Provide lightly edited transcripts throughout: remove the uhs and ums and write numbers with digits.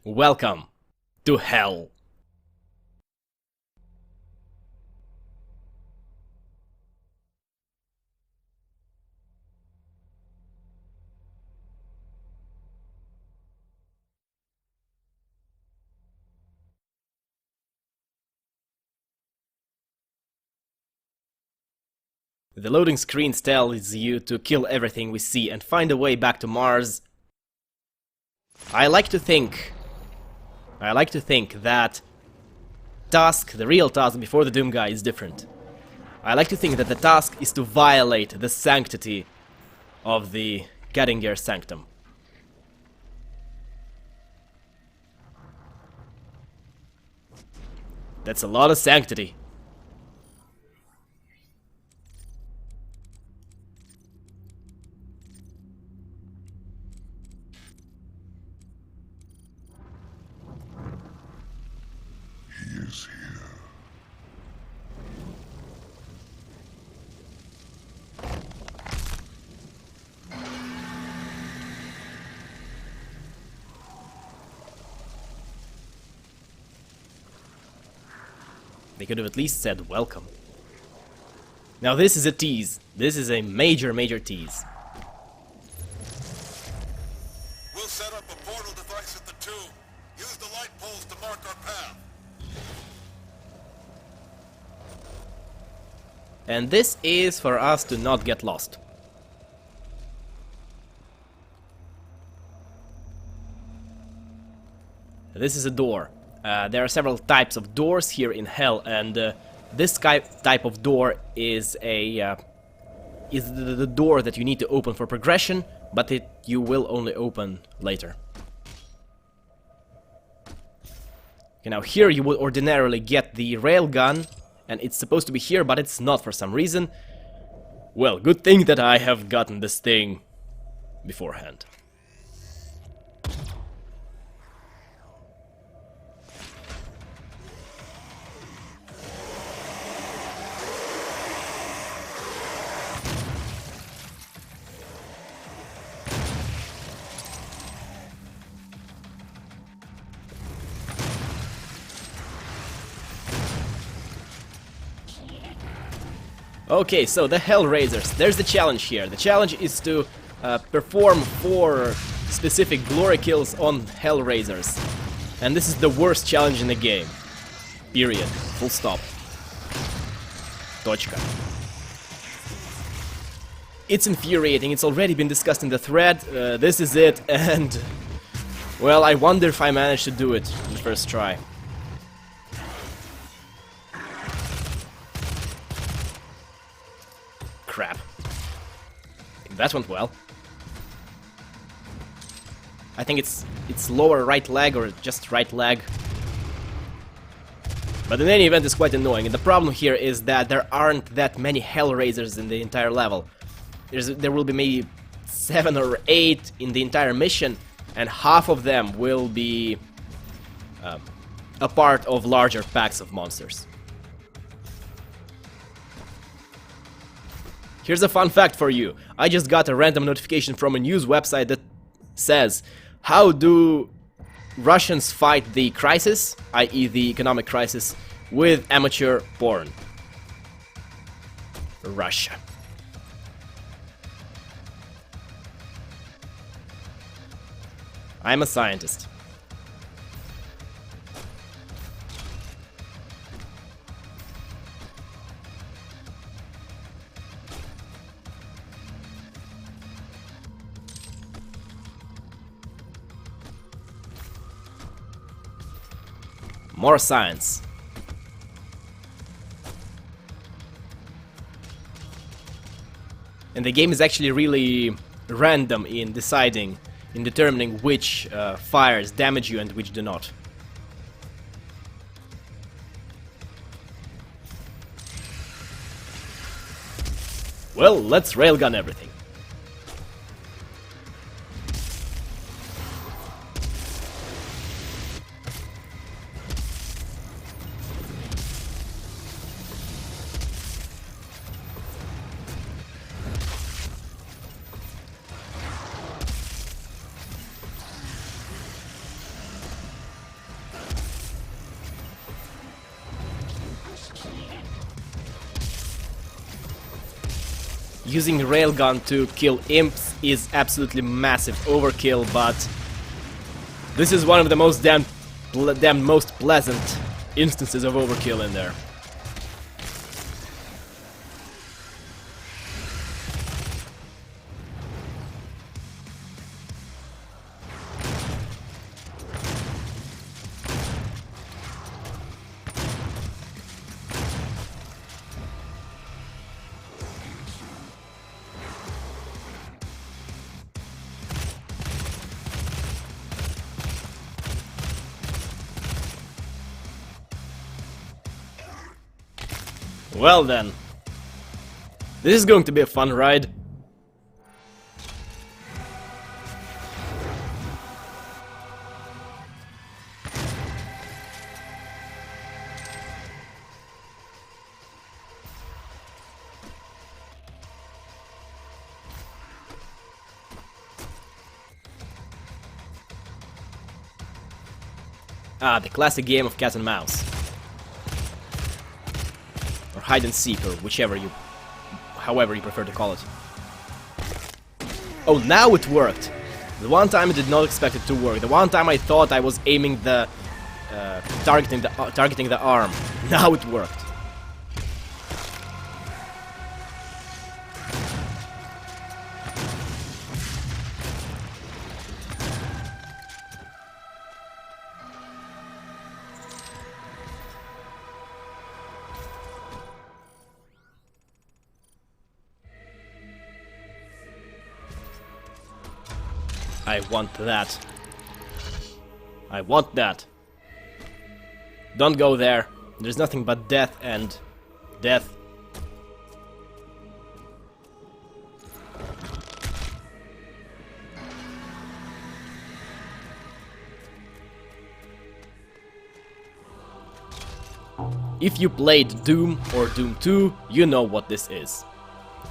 Welcome to hell. The loading screen tells you to kill everything we see and find a way back to Mars. I like to think that the real task before the Doom guy is different. I like to think that the task is to violate the sanctity of the Kadingir Sanctum. That's a lot of sanctity. He is here. They could have at least said welcome. Now this is a tease. This is a major tease. We'll set up a portal device at the tomb. Use the light poles to mark our path. And this is for us to not get lost. This is a door. There are several types of doors here in Hell, and this type of door is the door that you need to open for progression, but you will only open later. Okay, now here you would ordinarily get the railgun, and it's supposed to be here, but it's not for some reason. Well, good thing that I have gotten this thing beforehand. Okay, so the Hellraisers. There's the challenge here. The challenge is to perform 4 specific glory kills on Hellraisers. And this is the worst challenge in the game. Period. Full stop. Точка. It's infuriating. It's already been discussed in the thread. This is it, and... well, I wonder if I managed to do it in the first try. Crap. That went well. I think it's lower right leg or just right leg. But in any event, it's quite annoying. And the problem here is that there aren't that many Hellraisers in the entire level. There will be maybe 7 or 8 in the entire mission, and half of them will be a part of larger packs of monsters. Here's a fun fact for you. I just got a random notification from a news website that says, how do Russians fight the crisis, i.e. the economic crisis, with amateur porn? Russia. I'm a scientist. More science. And the game is actually really random in determining which fires damage you and which do not. Well, let's railgun everything. using railgun to kill imps is absolutely massive overkill, but this is one of the most damn most pleasant instances of overkill in there. Well then, this is going to be a fun ride. Ah, the classic game of cat and mouse. Hide and seek, or however you prefer to call it. Oh, now it worked! The one time I did not expect it to work. The one time I thought I was aiming the targeting the arm. Now it worked. I want that. I want that. Don't go there. There's nothing but death and death. If you played Doom or Doom 2, you know what this is.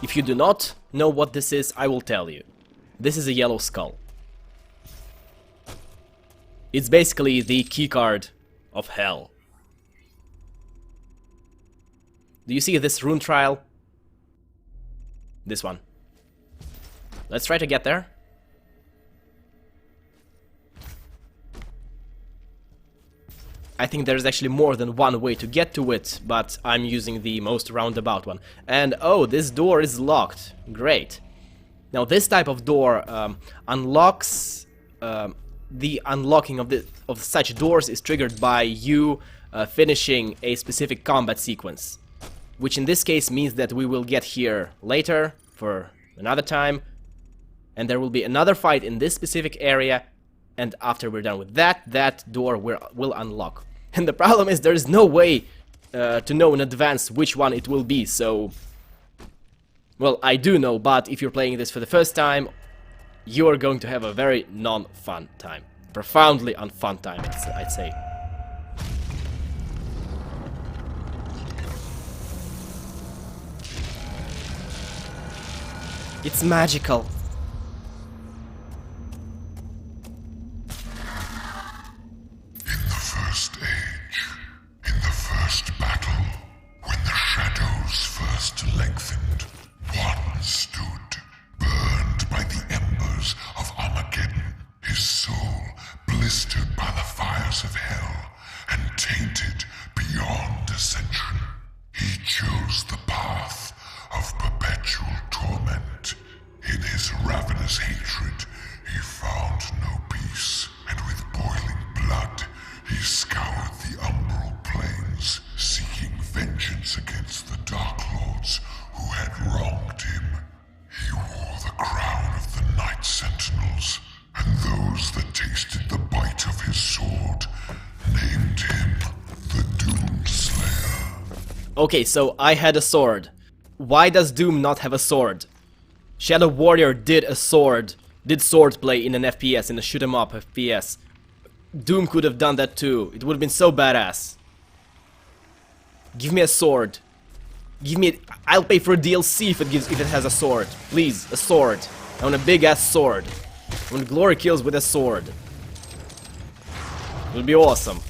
If you do not know what this is, I will tell you. This is a yellow skull. It's basically the keycard of hell. Do you see this rune trial? This one. Let's try to get there. I think there's actually more than one way to get to it, but I'm using the most roundabout one. And oh, this door is locked. Great. Now this type of door unlocks... the unlocking of such doors is triggered by you finishing a specific combat sequence, which in this case means that we will get here later for another time, and there will be another fight in this specific area, and after we're done with that, that door will unlock. And the problem is there is no way to know in advance which one it will be, so... Well, I do know, but if you're playing this for the first time, you are going to have a very non-fun time. Profoundly unfun time, I'd say. It's magical. In the first age, in the first battle, when the shadows first lengthened, one stood, burned by the embers of Armageddon, his soul blistered by the fires of hell, and tainted beyond ascension. He chose the path of perpetual torment. In his ravenous hatred, he found no peace, and with boiling blood, he scoured the umbral plains, seeking vengeance against the Dark Lords who had wronged him. He wore the crown of the Night Sentinels, and those that tasted the bite of his sword named him the Doomed Slayer. Okay, so I had a sword. Why does Doom not have a sword? Shadow Warrior did swordplay in an FPS, in a shoot 'em up FPS. Doom could have done that too. It would have been so badass. Give me a sword. Give me... I'll pay for a DLC if it has a sword. Please, a sword. I want a big ass sword. I want glory kills with a sword. It would be awesome.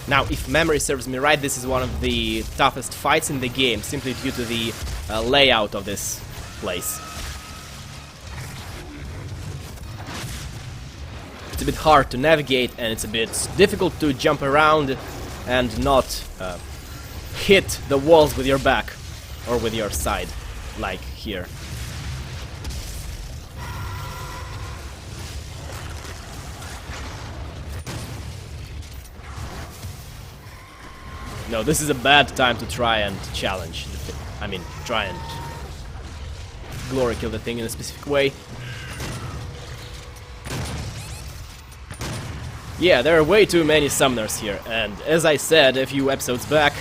Now, if memory serves me right, this is one of the toughest fights in the game, simply due to the layout of this place. It's a bit hard to navigate, and it's a bit difficult to jump around and not hit the walls with your back or with your side, like here. No, this is a bad time to try and challenge the thing. I mean, try and glory kill the thing in a specific way. Yeah, there are way too many summoners here, and as I said a few episodes back,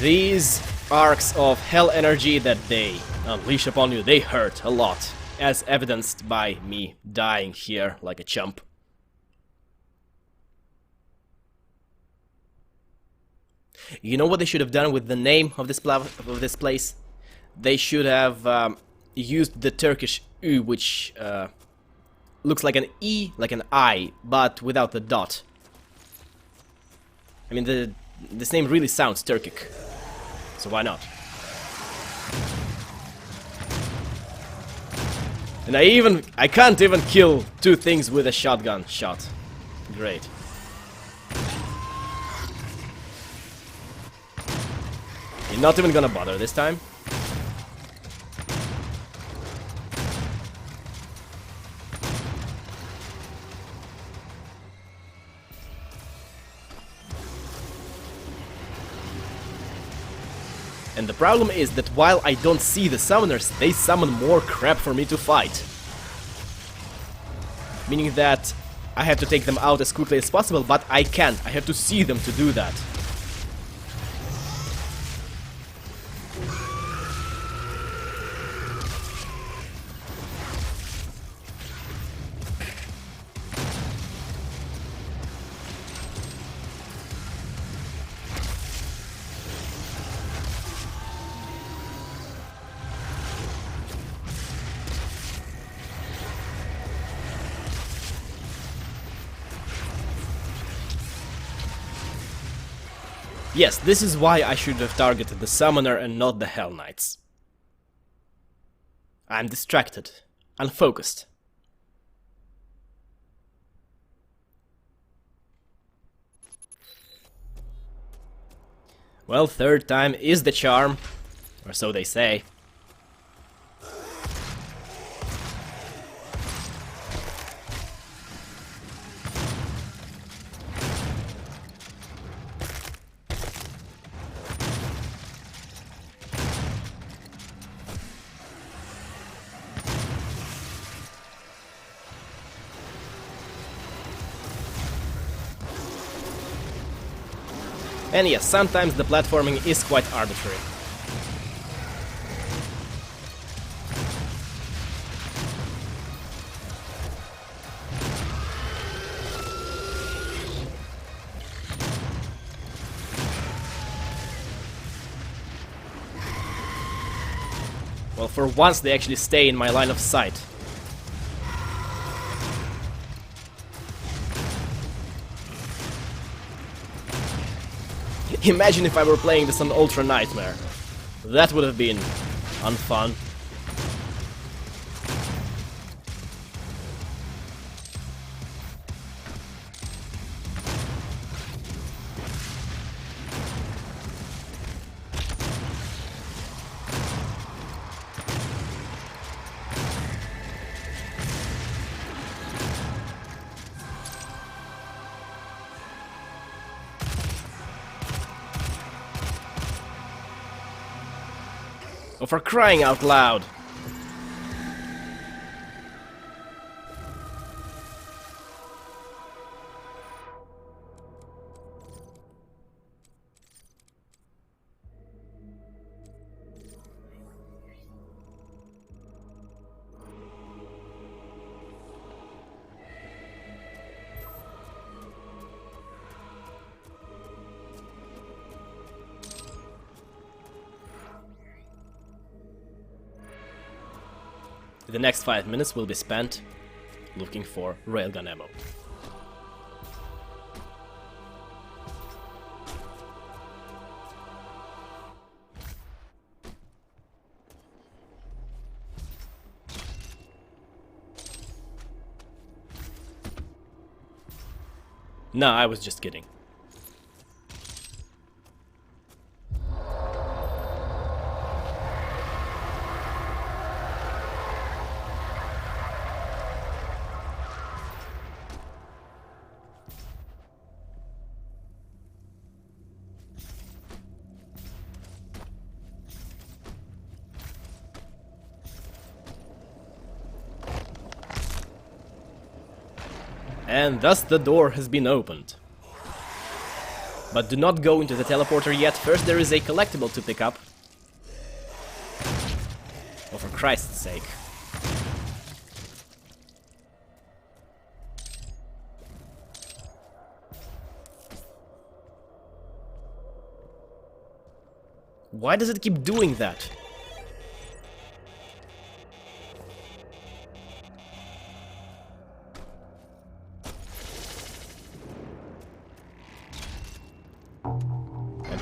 these arcs of hell energy that they unleash upon you, they hurt a lot, as evidenced by me dying here like a chump. You know what they should have done with the name of this place? They should have used the Turkish U, which looks like an E, like an I, but without the dot. I mean, this name really sounds Turkic, so why not? And I can't even kill two things with a shotgun shot. Great. You're not even gonna bother this time. And the problem is that while I don't see the summoners, they summon more crap for me to fight. Meaning that I have to take them out as quickly as possible, but I can't. I have to see them to do that. Yes, this is why I should have targeted the Summoner and not the Hell Knights. I'm distracted, unfocused. Well, third time is the charm, or so they say. And yes, sometimes the platforming is quite arbitrary. Well, for once they actually stay in my line of sight. Imagine if I were playing this on Ultra Nightmare. That would have been unfun. Oh, for crying out loud! The next 5 minutes will be spent looking for railgun ammo. No, I was just kidding. And thus the door has been opened. But do not go into the teleporter yet. First there is a collectible to pick up. Oh, for Christ's sake. Why does it keep doing that?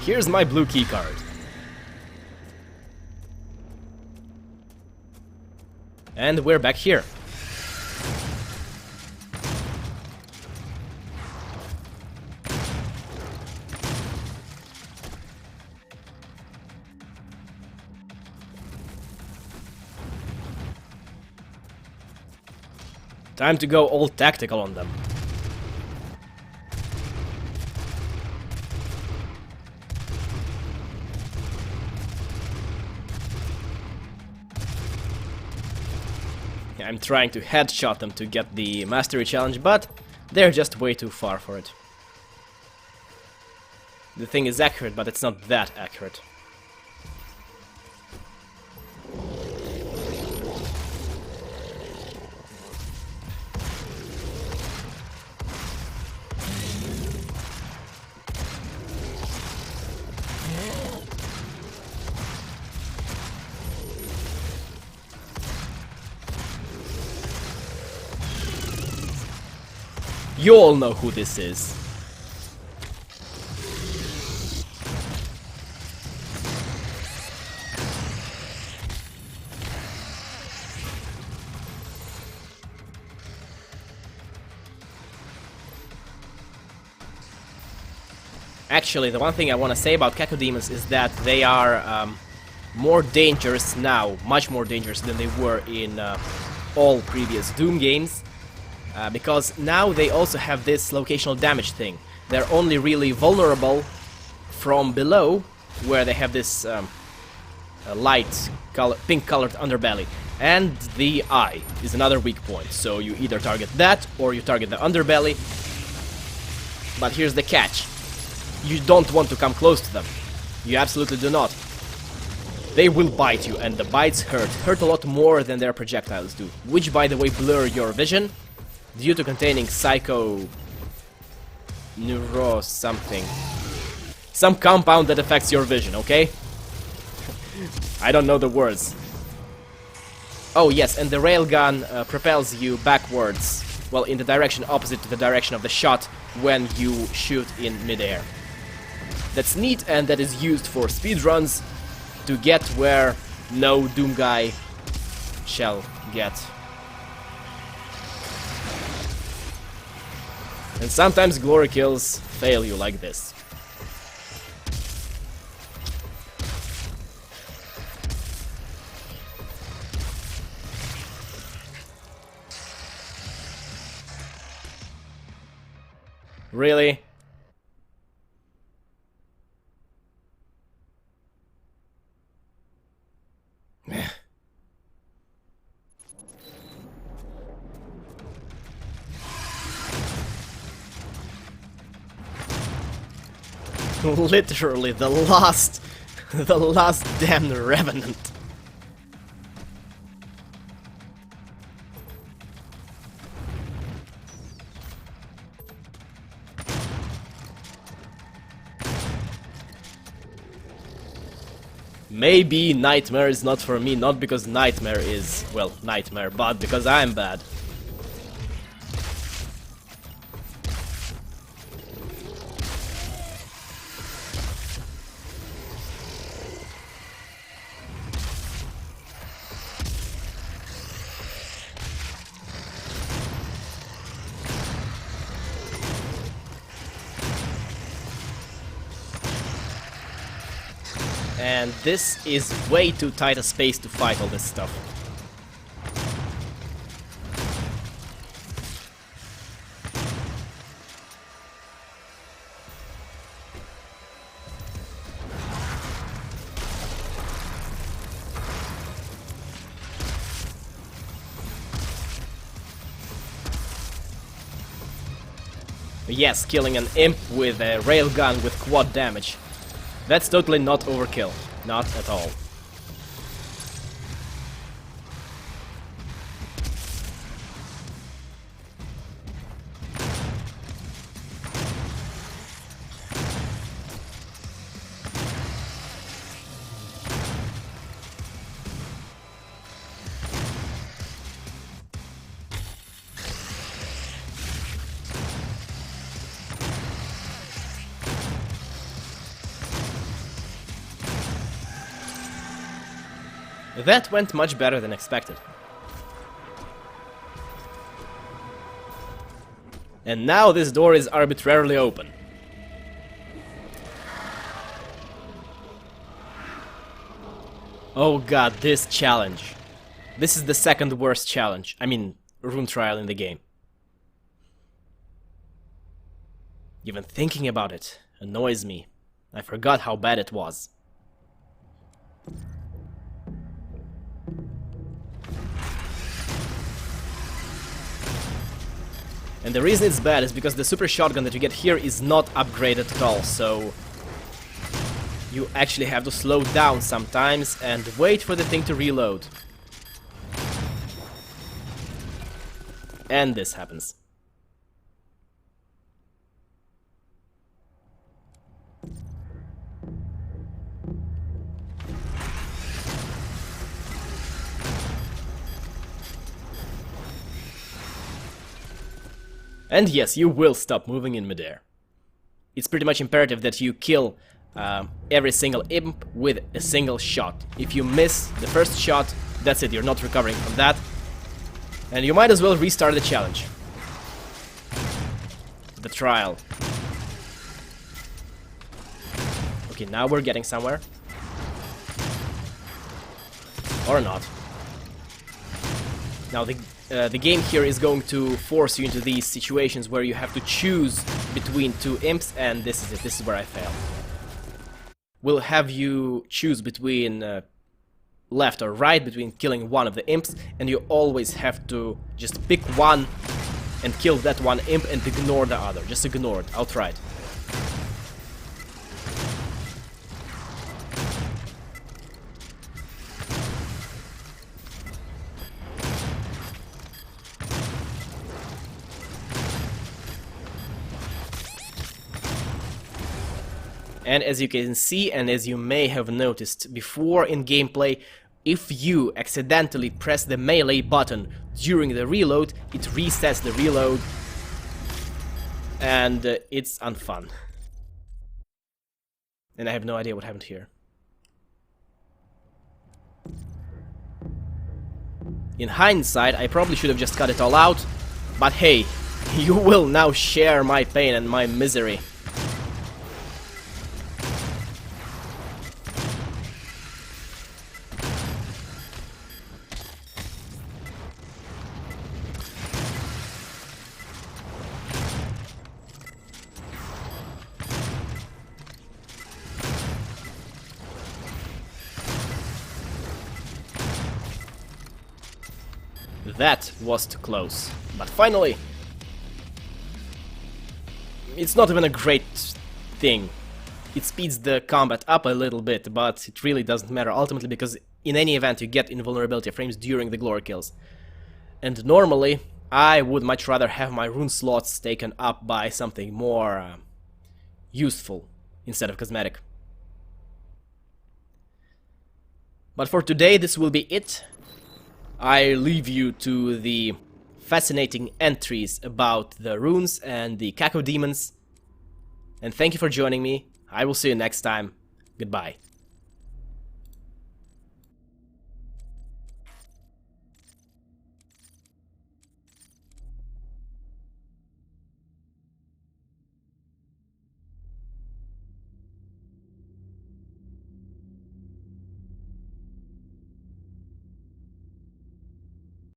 Here's my blue keycard. And we're back here. Time to go all tactical on them. I'm trying to headshot them to get the mastery challenge, but they're just way too far for it. The thing is accurate, but it's not that accurate. You all know who this is. Actually, the one thing I want to say about cacodemons is that they are more dangerous now, much more dangerous than they were in all previous Doom games. Because now they also have this locational damage thing. They're only really vulnerable from below, where they have this pink-colored underbelly. And the eye is another weak point. So you either target that, or you target the underbelly. But here's the catch. You don't want to come close to them. You absolutely do not. They will bite you, and the bites hurt a lot more than their projectiles do. Which, by the way, blur your vision. Due to containing psycho... neuro something. Some compound that affects your vision, okay? I don't know the words. Oh yes, and the railgun propels you backwards. Well, in the direction opposite to the direction of the shot when you shoot in midair. That's neat, and that is used for speedruns to get where no Doom guy shall get. And sometimes glory kills fail you like this. Really? Literally the last damn revenant. Maybe Nightmare is not for me, not because Nightmare is, well, Nightmare, but because I'm bad. and this is way too tight a space to fight all this stuff. Yes, killing an imp with a railgun with quad damage. That's totally not overkill. Not at all. That went much better than expected. And now this door is arbitrarily open. Oh god, this challenge. This is the second worst challenge. I mean, rune trial in the game. Even thinking about it annoys me. I forgot how bad it was. And the reason it's bad is because the super shotgun that you get here is not upgraded at all, so you actually have to slow down sometimes and wait for the thing to reload. And this happens. And yes, you will stop moving in midair. It's pretty much imperative that you kill every single imp with a single shot. If you miss the first shot, that's it, you're not recovering from that. And you might as well restart the challenge. The trial. Okay, now we're getting somewhere. Or not. Now the game here is going to force you into these situations where you have to choose between two imps, and this is it. This is where I fail. We'll have you choose between left or right, between killing one of the imps, and you always have to just pick one and kill that one imp and ignore the other. Just ignore it outright. And as you can see, and as you may have noticed before in gameplay, if you accidentally press the melee button during the reload, it resets the reload, and it's unfun. And I have no idea what happened here. In hindsight, I probably should have just cut it all out, but hey, you will now share my pain and my misery. That was too close. But finally! It's not even a great thing. It speeds the combat up a little bit, but it really doesn't matter ultimately, because in any event you get invulnerability frames during the glory kills. And normally, I would much rather have my rune slots taken up by something more useful instead of cosmetic. But for today, this will be it. I leave you to the fascinating entries about the runes and the Caco demons. And thank you for joining me. I will see you next time. Goodbye.